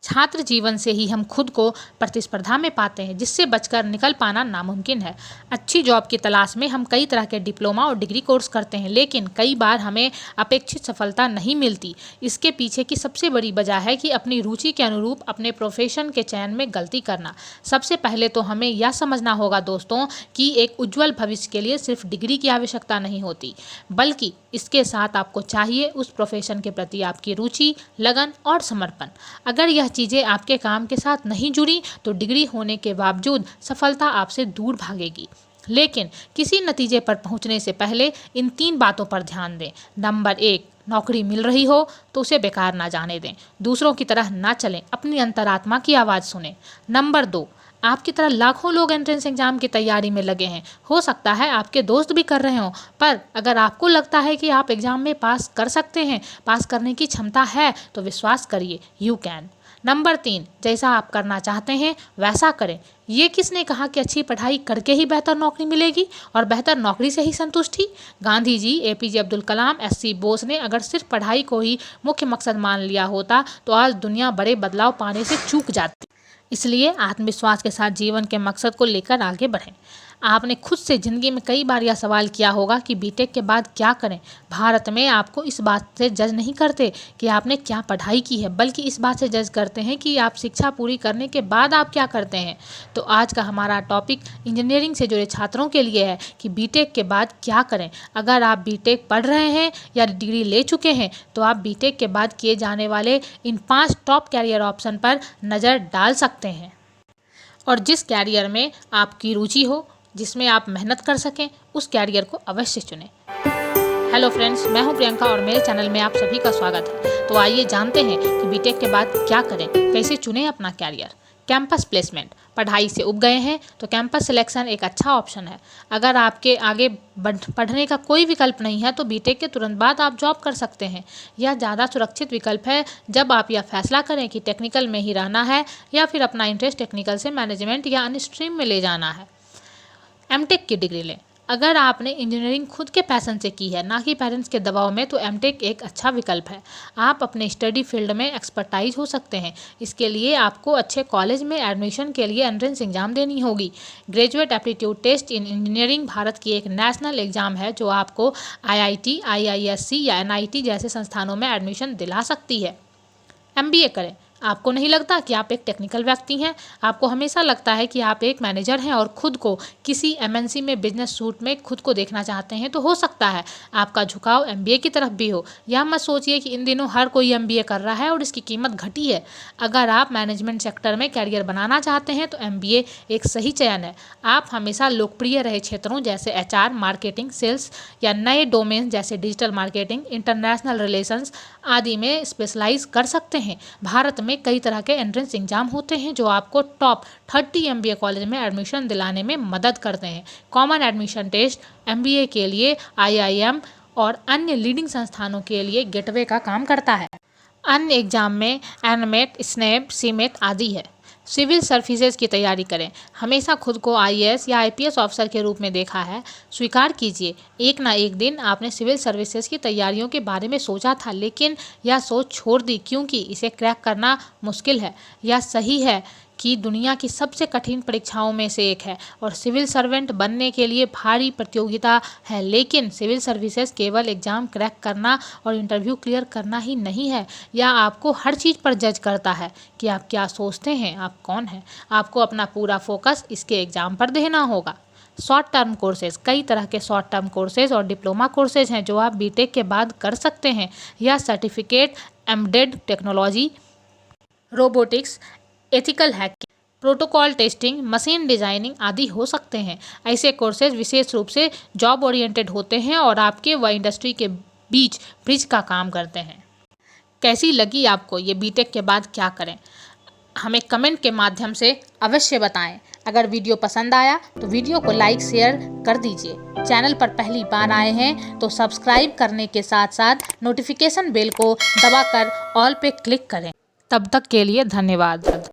छात्र जीवन से ही हम खुद को प्रतिस्पर्धा में पाते हैं, जिससे बचकर निकल पाना नामुमकिन है। अच्छी जॉब की तलाश में हम कई तरह के डिप्लोमा और डिग्री कोर्स करते हैं, लेकिन कई बार हमें अपेक्षित सफलता नहीं मिलती। इसके पीछे की सबसे बड़ी वजह है कि अपनी रुचि के अनुरूप अपने प्रोफेशन के चयन में गलती करना। सबसे पहले तो हमें यह समझना होगा दोस्तों कि एक उज्जवल भविष्य के लिए सिर्फ डिग्री की आवश्यकता नहीं होती, बल्कि इसके साथ आपको चाहिए उस प्रोफेशन के प्रति आपकी रुचि, लगन और समर्पण। अगर यह चीज़ें आपके काम के साथ नहीं जुड़ी तो डिग्री होने के बावजूद सफलता आपसे दूर भागेगी। लेकिन किसी नतीजे पर पहुंचने से पहले इन 3 बातों पर ध्यान दें। नंबर 1, नौकरी मिल रही हो तो उसे बेकार ना जाने दें। दूसरों की तरह ना चलें, अपनी अंतरात्मा की आवाज़ सुनें। नंबर 2, आपकी तरह लाखों लोग एंट्रेंस एग्जाम की तैयारी में लगे हैं। हो सकता है आपके दोस्त भी कर रहे हों, पर अगर आपको लगता है कि आप एग्जाम में पास कर सकते हैं, पास करने की क्षमता है, तो विश्वास करिए, यू कैन। नंबर 3, जैसा आप करना चाहते हैं वैसा करें। ये किसने कहा कि अच्छी पढ़ाई करके ही बेहतर नौकरी मिलेगी और बेहतर नौकरी से ही संतुष्टि? गांधी जी, APJ अब्दुल कलाम, SC बोस ने अगर सिर्फ पढ़ाई को ही मुख्य मकसद मान लिया होता तो आज दुनिया बड़े बदलाव पाने से चूक जाती। इसलिए आत्मविश्वास के साथ जीवन के मकसद को लेकर आगे बढ़ें। आपने खुद से ज़िंदगी में कई बार यह सवाल किया होगा कि बीटेक के बाद क्या करें। भारत में आपको इस बात से जज नहीं करते कि आपने क्या पढ़ाई की है, बल्कि इस बात से जज करते हैं कि आप शिक्षा पूरी करने के बाद आप क्या करते हैं। तो आज का हमारा टॉपिक इंजीनियरिंग से जुड़े छात्रों के लिए है कि बीटेक के बाद क्या करें। अगर आप बीटेक पढ़ रहे हैं या डिग्री ले चुके हैं तो आप बीटेक के बाद किए जाने वाले इन 5 टॉप कैरियर ऑप्शन पर नज़र डाल सकते हैं, और जिस कैरियर में आपकी रुचि हो, जिसमें आप मेहनत कर सकें, उस कैरियर को अवश्य चुनें। हेलो फ्रेंड्स, मैं हूं प्रियंका और मेरे चैनल में आप सभी का स्वागत है। तो आइए जानते हैं कि बीटेक के बाद क्या करें, कैसे चुनें अपना कैरियर। कैंपस प्लेसमेंट, पढ़ाई से उब गए हैं तो कैंपस सिलेक्शन एक अच्छा ऑप्शन है। अगर आपके आगे पढ़ने का कोई विकल्प नहीं है तो बीटेक के तुरंत बाद आप जॉब कर सकते हैं। यह ज़्यादा सुरक्षित विकल्प है जब आप यह फैसला करें कि टेक्निकल में ही रहना है या फिर अपना इंटरेस्ट टेक्निकल से मैनेजमेंट या अन्य स्ट्रीम में ले जाना है। एमटेक की डिग्री लें। अगर आपने इंजीनियरिंग खुद के पैशन से की है, ना कि पेरेंट्स के दबाव में, तो एमटेक एक अच्छा विकल्प है। आप अपने स्टडी फील्ड में एक्सपर्टाइज हो सकते हैं। इसके लिए आपको अच्छे कॉलेज में एडमिशन के लिए एंट्रेंस एग्जाम देनी होगी। Graduate aptitude test in engineering Bharat की एक नेशनल एग्जाम है जो आपको IIT, IISc या NIT जैसे संस्थानों में एडमिशन दिला सकती है। MBA करें। आपको नहीं लगता कि आप एक टेक्निकल व्यक्ति हैं? आपको हमेशा लगता है कि आप एक मैनेजर हैं और खुद को किसी MNC में बिजनेस सूट में खुद को देखना चाहते हैं, तो हो सकता है आपका झुकाव MBA की तरफ भी हो। यह मत सोचिए कि इन दिनों हर कोई MBA कर रहा है और इसकी कीमत घटी है। अगर आप मैनेजमेंट सेक्टर में कैरियर बनाना चाहते हैं तो MBA एक सही चयन है। आप हमेशा लोकप्रिय रहे क्षेत्रों जैसे HR, मार्केटिंग, सेल्स या नए डोमेन जैसे डिजिटल मार्केटिंग, इंटरनेशनल रिलेशंस आदि में स्पेशलाइज कर सकते हैं। भारत में कई तरह के एंट्रेंस एग्जाम होते हैं जो आपको टॉप 30 MBA कॉलेज में एडमिशन दिलाने में मदद करते हैं। कॉमन एडमिशन टेस्ट MBA के लिए IIM और अन्य लीडिंग संस्थानों के लिए गेटवे का काम करता है। अन्य एग्जाम में NMAT, SNAP, CMAT आदि है। सिविल सर्विसेज की तैयारी करें। हमेशा खुद को IAS या IPS ऑफिसर के रूप में देखा है। स्वीकार कीजिए, एक ना एक दिन आपने सिविल सर्विसेज की तैयारियों के बारे में सोचा था, लेकिन यह सोच छोड़ दी क्योंकि इसे क्रैक करना मुश्किल है। यह सही है कि दुनिया की सबसे कठिन परीक्षाओं में से एक है और सिविल सर्वेंट बनने के लिए भारी प्रतियोगिता है। लेकिन सिविल सर्विसेज केवल एग्ज़ाम क्रैक करना और इंटरव्यू क्लियर करना ही नहीं है। यह आपको हर चीज़ पर जज करता है कि आप क्या सोचते हैं, आप कौन हैं। आपको अपना पूरा फोकस इसके एग्ज़ाम पर देना होगा। शॉर्ट टर्म कोर्सेज, कई तरह के शॉर्ट टर्म कोर्सेज और डिप्लोमा कोर्सेज हैं जो आप बीटेक के बाद कर सकते हैं। यह certificate embedded technology, robotics, ethical hacking, protocol testing, machine designing आदि हो सकते हैं। ऐसे कोर्सेज विशेष रूप से जॉब ओरिएंटेड होते हैं और आपके व इंडस्ट्री के बीच ब्रिज का काम करते हैं। कैसी लगी आपको ये बीटेक के बाद क्या करें? हमें कमेंट के माध्यम से अवश्य बताएं। अगर वीडियो पसंद आया तो वीडियो को लाइक शेयर कर दीजिए। चैनल पर पहली बार आए हैं तो सब्सक्राइब करने के साथ साथ नोटिफिकेशन बेल को दबाकर ऑल पे क्लिक करें। तब तक के लिए धन्यवाद।